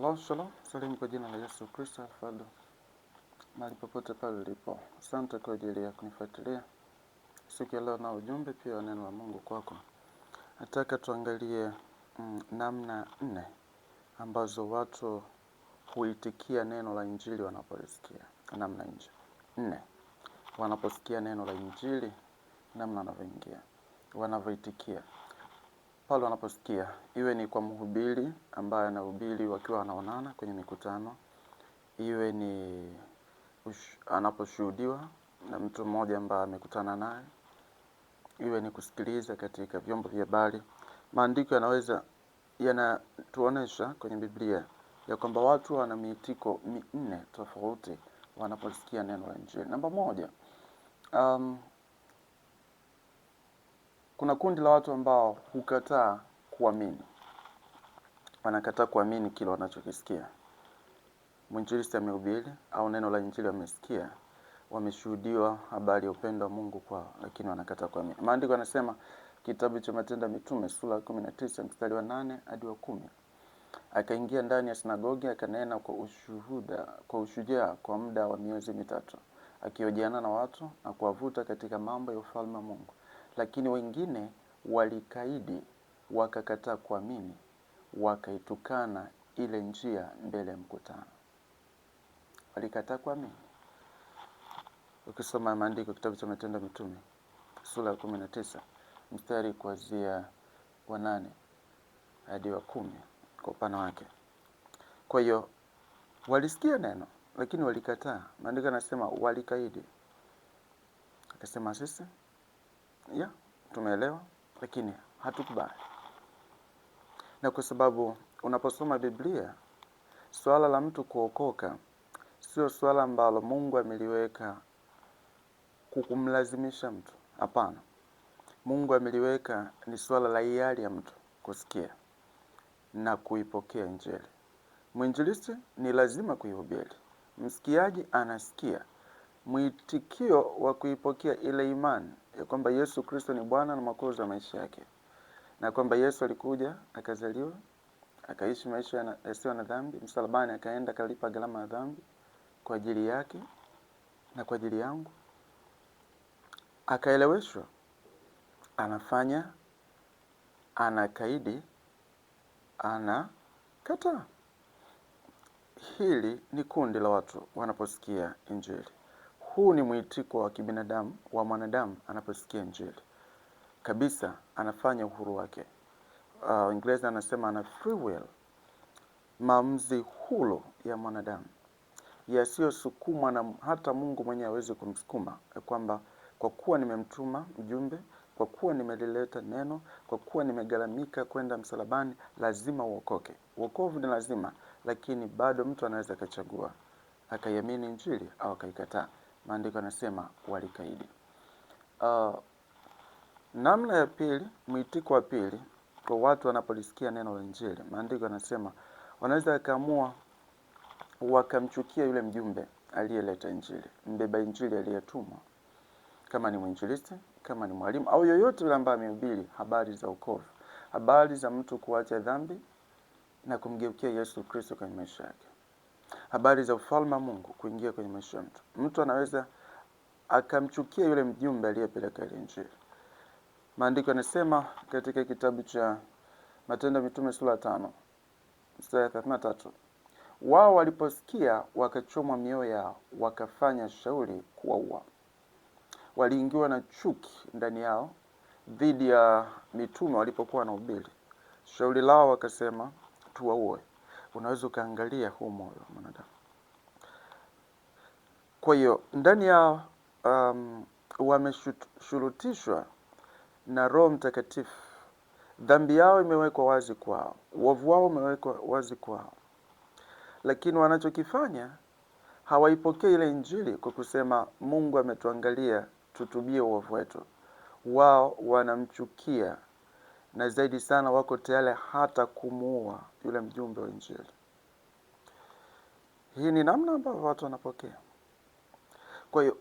Shalom, salimu kwa jina la Yesu Kristo Fado. Mahali popote pale ulipo. Asante kwa ajili ya kunifuatilia. Siku ya leo na ujumbe pia wa neno la Mungu kwako. Nataka tuangalie namna 4 ambazo watu huitikia neno la Injili wanapolisikia. Namna 4. Wanaposikia neno la Injili, namna wanavyoitikia. Pale wanaposikia, iwe ni kwa mhubiri ambaye anahubiri wakiwa wanaonana kwenye mikutano, iwe ni anaposhuhudiwa na mtu mmoja ambaye amekutana naye, iwe ni kusikiliza katika vyombo vya habari. Maandiko yanatuonesha kwenye Biblia ya kwamba watu wana miitiko 4 tofauti wanaposikia neno la Injili. Namba 1, kuna kundi la watu ambao hukataa kuamini. Wanakataa kuamini kile wanachokisikia. Mwinjilisti amehubiri au neno la Injili wamesikia, wameshuhudiwa habari ya upendo wa Mungu kwao, lakini wanakataa kuamini. Maandiko yanasema kitabu cha Matendo ya Mitume sura ya 19 mstari wa 8 hadi wa 10. Akaingia ndani ya sinagogi akanena kwa ushujaa kwa muda wa miezi 3, akihojiana na watu na kuwavuta katika mambo ya ufalme wa Mungu. Lakini wengine walikaidi, wakakataa kuamini, wakaitukana ile njia mbele ya mkutano. Walikataa kuamini. Ukisoma maandiko kitabu cha Matendo ya Mitume sura ya 19 mstari kuanzia wa 8 hadi wa 10 kwa upana wake. Kwa hiyo walisikia neno lakini walikataa. Maandiko yanasema walikaidi. Akasema sisi tumeelewa lakini hatukubali. Na kwa sababu unaposoma Biblia, swala la mtu kuokoka sio swala ambalo Mungu ameliweka kukumlazimisha mtu. Hapana. Mungu ameliweka ni swala la hiari ya mtu kusikia na kuipokea Injili. Mwinjilisti ni lazima kuihubiri. Msikiaji anasikia. Mwitikio wa kuipokea ile imani ya kwamba Yesu Kristo ni Bwana na Mwokozi wa maisha yake. Na kwamba Yesu alikuja, akazaliwa, akaishi maisha yasiyo na dhambi, msalabani akaenda akalipa gharama ya dhambi kwa ajili yake na kwa ajili yangu. Akaeleweshwa, anafanya, anakaidi, anakataa. Hili ni kundi la watu wanaposikia Injili. Huu ni mwitiko wa kibinadamu wa mwanadamu anaposikia Injili. Kabisa anafanya uhuru wake. Ingereza anasema ana free will. Maamuzi huru ya mwanadamu yasiyosukumwa na hata Mungu mwenyewe hawezi kumsukuma, kwamba kwa kuwa nimemtuma mjumbe, kwa kuwa nimelileta neno, kwa kuwa nimegharamika kwenda msalabani, lazima uokoke. Wokovu ni lazima, lakini bado mtu anaweza akachagua akaiamini Injili au akaikataa. Maandiko yanasema walikaidi. Namna ya pili, mwitiko wa pili kwa watu wanapolisikia neno la Injili, maandiko yanasema wanaweza kaamua wakamchukia yule mjumbe aliyeleta Injili, mbeba Injili aliyetumwa. Kama ni mwinjilisti, kama ni mwalimu au yoyote yule ambaye amehubiri habari za wokovu, habari za mtu kuacha dhambi na kumgeukia Yesu Kristo kwenye maisha yake, habari za ufalme wa Mungu kuingia kwenye maisha ya mtu. Mtu anaweza akamchukia yule mjumbe aliyepeleka ile Injili. Maandiko yanasema katika kitabu cha Matendo ya Mitume sura ya 5 mstari 33, wao waliposikia wakachomwa mioyo yao, wakafanya shauri kuwaua. Waliingiwa na chuki ndani yao dhidi ya mitume walipokuwa wanahubiri. Shauri lao wakasema tuwaue. Unaweza ukaangalia huu moyo wa mwanadamu. Kwa hiyo ndani yao wameshurutishwa na Roho Mtakatifu. Dhambi yao imewekwa wazi kwao, uovu wao umewekwa wazi kwao. Lakini wanachokifanya, hawaipokei ile Injili kwa kusema Mungu ametuangalia, tutubie uovu wetu. Wao wanamchukia na zaidi sana wako tayari hata kumuua yule mjumbe wa Injili. Hii ni namna ambayo watu wanapokea. Kwa hiyo